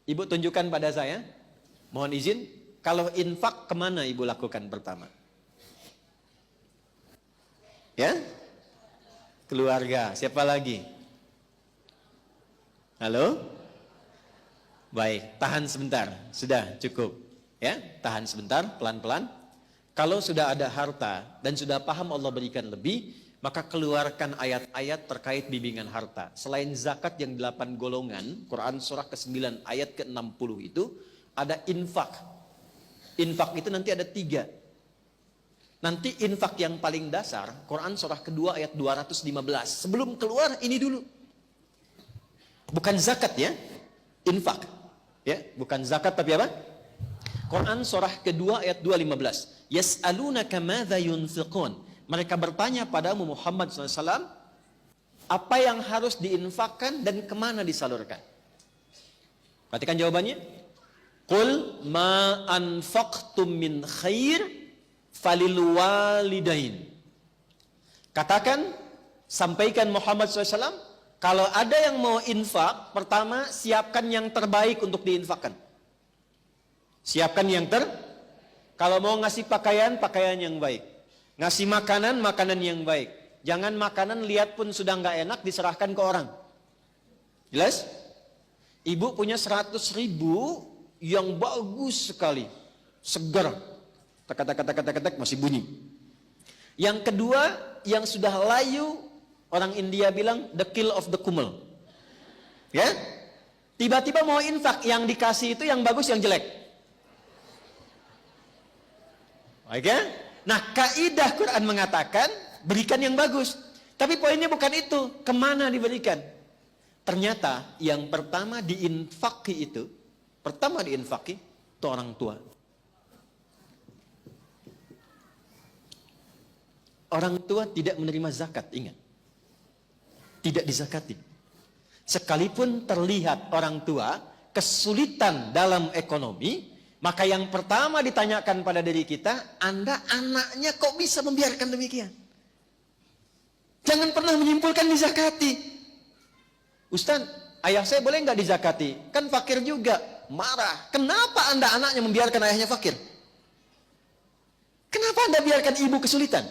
Ibu tunjukkan pada saya. Mohon izin, kalau infak kemana ibu lakukan pertama? Ya? Keluarga. Siapa lagi? Halo? Baik, tahan sebentar. Sudah cukup. Ya, tahan sebentar, pelan-pelan. Kalau sudah ada harta dan sudah paham Allah berikan lebih, maka keluarkan ayat-ayat terkait bimbingan harta. Selain zakat yang 8 golongan, Quran surah ke-9 ayat ke-60 itu, ada infak. Infak itu nanti ada 3. Nanti infak yang paling dasar, Quran surah kedua ayat 215. Sebelum keluar ini dulu. Bukan zakat ya, infak. Ya, bukan zakat tapi apa? Quran surah kedua ayat 215. Yas'alunaka madza yunfiqun. Mereka bertanya padamu Muhammad SAW, apa yang harus diinfakkan dan kemana disalurkan? Perhatikan jawabannya. Qul ma anfaqtum min khair falil walidain. Katakan, sampaikan Muhammad SAW, kalau ada yang mau infak, pertama siapkan yang terbaik untuk diinfakkan. Siapkan yang kalau mau ngasih pakaian, pakaian yang baik. Ngasih makanan, makanan yang baik. Jangan makanan lihat pun sudah nggak enak diserahkan ke orang. Jelas? Ibu punya 100.000 yang bagus sekali. Segar. Tak masih bunyi. Yang kedua, yang sudah layu, orang India bilang the kill of the kumel. Ya? Tiba-tiba mau infak, yang dikasih itu yang bagus, yang jelek. Oke? Nah, kaidah Quran mengatakan berikan yang bagus. Tapi poinnya bukan itu. Kemana diberikan? Ternyata yang pertama diinfaki itu orang tua. Orang tua tidak menerima zakat, ingat. Tidak dizakati. Sekalipun terlihat orang tua kesulitan dalam ekonomi, maka yang pertama ditanyakan pada diri kita, Anda anaknya kok bisa membiarkan demikian? Jangan pernah menyimpulkan dizakati. Ustaz, ayah saya boleh nggak dizakati? Kan fakir juga. Marah. Kenapa Anda anaknya membiarkan ayahnya fakir? Kenapa Anda biarkan ibu kesulitan?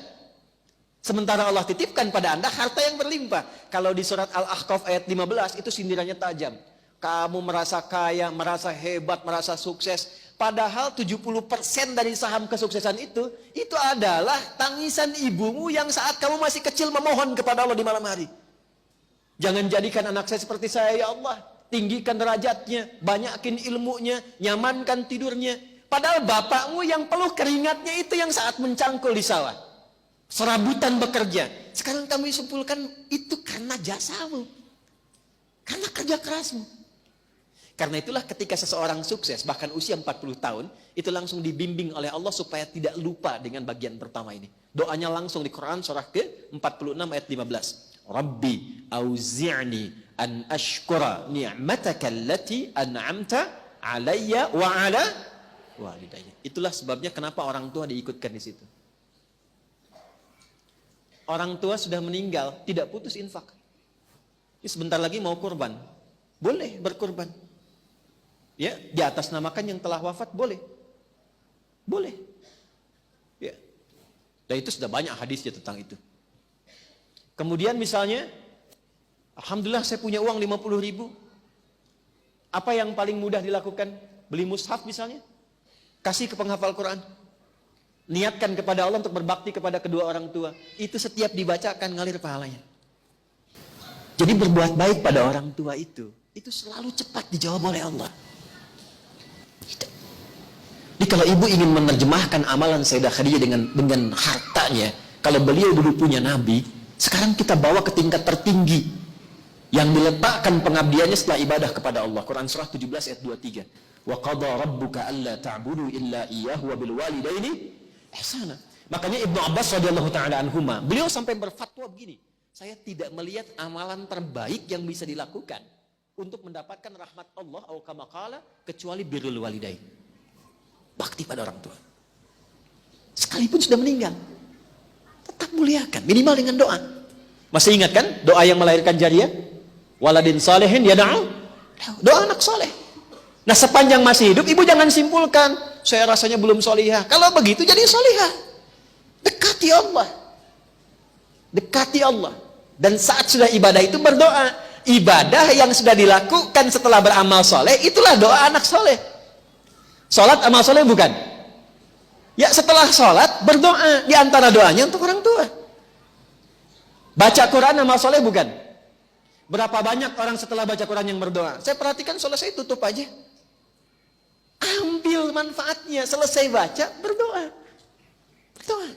Sementara Allah titipkan pada Anda harta yang berlimpah. Kalau di surat Al-Ahqaf ayat 15 itu sindirannya tajam. Kamu merasa kaya, merasa hebat, merasa sukses. Padahal 70% dari saham kesuksesan itu adalah tangisan ibumu yang saat kamu masih kecil memohon kepada Allah di malam hari. Jangan jadikan anak saya seperti saya, ya Allah. Tinggikan derajatnya, banyakin ilmunya, nyamankan tidurnya. Padahal bapakmu yang peluh keringatnya itu yang saat mencangkul di sawah. Serabutan bekerja. Sekarang kamu simpulkan itu karena jasamu. Karena kerja kerasmu. Karena itulah ketika seseorang sukses, bahkan usia 40 tahun, itu langsung dibimbing oleh Allah supaya tidak lupa dengan bagian pertama ini. Doanya langsung di Quran surah ke-46 ayat 15. Rabbi auzi'ni an ashkura ni'mataka allati an'amta alayya wa ala walidayya. Itulah sebabnya kenapa orang tua diikutkan di situ. Orang tua sudah meninggal, tidak putus infak. Ini sebentar lagi mau kurban. Boleh berkurban. Ya, di atas namakan yang telah wafat boleh. Boleh. Ya. Dan itu sudah banyak hadisnya tentang itu. Kemudian misalnya, alhamdulillah saya punya uang 50.000. Apa yang paling mudah dilakukan? Beli mushaf misalnya. Kasih ke penghafal Quran. Niatkan kepada Allah untuk berbakti kepada kedua orang tua. Itu setiap dibacakan ngalir pahalanya. Jadi berbuat baik pada orang tua itu selalu cepat dijawab oleh Allah. Jadi kalau ibu ingin menerjemahkan amalan Sayyidah Khadijah dengan hartanya, kalau beliau dulu punya Nabi, sekarang kita bawa ke tingkat tertinggi yang diletakkan pengabdiannya setelah ibadah kepada Allah. Quran surah 17 ayat 23. Wa qada rabbuka alla ta'budu illa iyyahu wa bil walidaini ihsana. Makanya Ibnu Abbas radhiyallahu taala anhuma, beliau sampai berfatwa begini, saya tidak melihat amalan terbaik yang bisa dilakukan untuk mendapatkan rahmat Allah atau kama qala kecuali birrul walidain. Bakti pada orang tua. Sekalipun sudah meninggal, tetap muliakan, minimal dengan doa. Masih ingat kan doa yang melahirkan jariah? Waladin salihin yad'u. Doa anak saleh. Nah, sepanjang masih hidup, ibu jangan simpulkan, saya rasanya belum solihah. Kalau begitu jadi solihah. Dekati Allah. Dekati Allah. Dan saat sudah ibadah itu berdoa. Ibadah yang sudah dilakukan setelah beramal soleh, itulah doa anak soleh. Sholat amal soleh bukan? Ya, setelah sholat berdoa. Di antara doanya untuk orang tua. Baca Quran amal soleh bukan? Berapa banyak orang setelah baca Quran yang berdoa? Saya perhatikan selesai tutup aja. Ambil manfaatnya. Selesai baca, berdoa. Berdoa.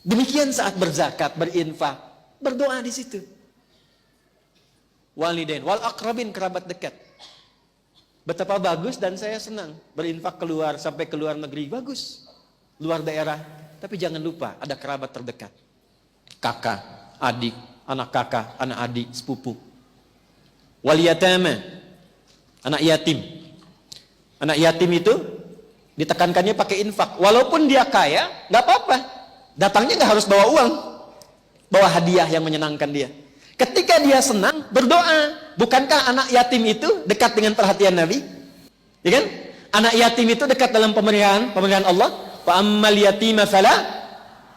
Demikian saat berzakat, berinfak, berdoa di situ. Walidain, wal aqrabin, kerabat dekat. Betapa bagus dan saya senang berinfak keluar sampai ke luar negeri, bagus. Luar daerah, tapi jangan lupa ada kerabat terdekat. Kakak, adik, anak kakak, anak adik, sepupu. Wal yatama, anak yatim. Anak yatim itu ditekankannya pakai infak. Walaupun dia kaya, nggak apa-apa. Datangnya nggak harus bawa uang, bawa hadiah yang menyenangkan dia. Ketika dia senang, berdoa. Bukankah anak yatim itu dekat dengan perhatian Nabi? Ya kan? Anak yatim itu dekat dalam pemeliharaan Allah. Wa ammal yatima fala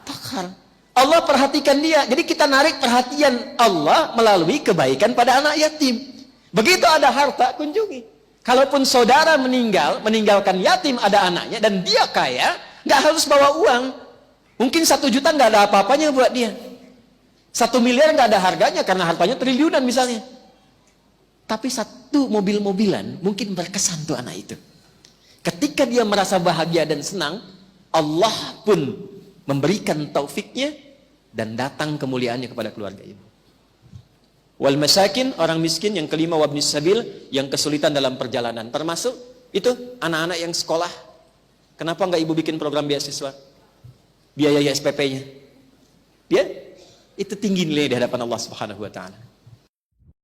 taqhar. Allah perhatikan dia. Jadi kita narik perhatian Allah melalui kebaikan pada anak yatim. Begitu ada harta, kunjungi. Kalaupun saudara meninggalkan yatim ada anaknya dan dia kaya, nggak harus bawa uang. Mungkin 1 juta nggak ada apa-apanya buat dia. 1 miliar nggak ada harganya karena hartanya triliunan misalnya. Tapi 1 mobil-mobilan mungkin berkesan tuh anak itu. Ketika dia merasa bahagia dan senang, Allah pun memberikan taufiknya dan datang kemuliaannya kepada keluarga ibu. Wal masakin, orang miskin. Yang kelima, wabnis sabil, yang kesulitan dalam perjalanan. Termasuk itu anak-anak yang sekolah. Kenapa nggak ibu bikin program beasiswa? Biaya SPP-nya. Ya, itu tinggi nilai di hadapan Allah Subhanahu wa taala.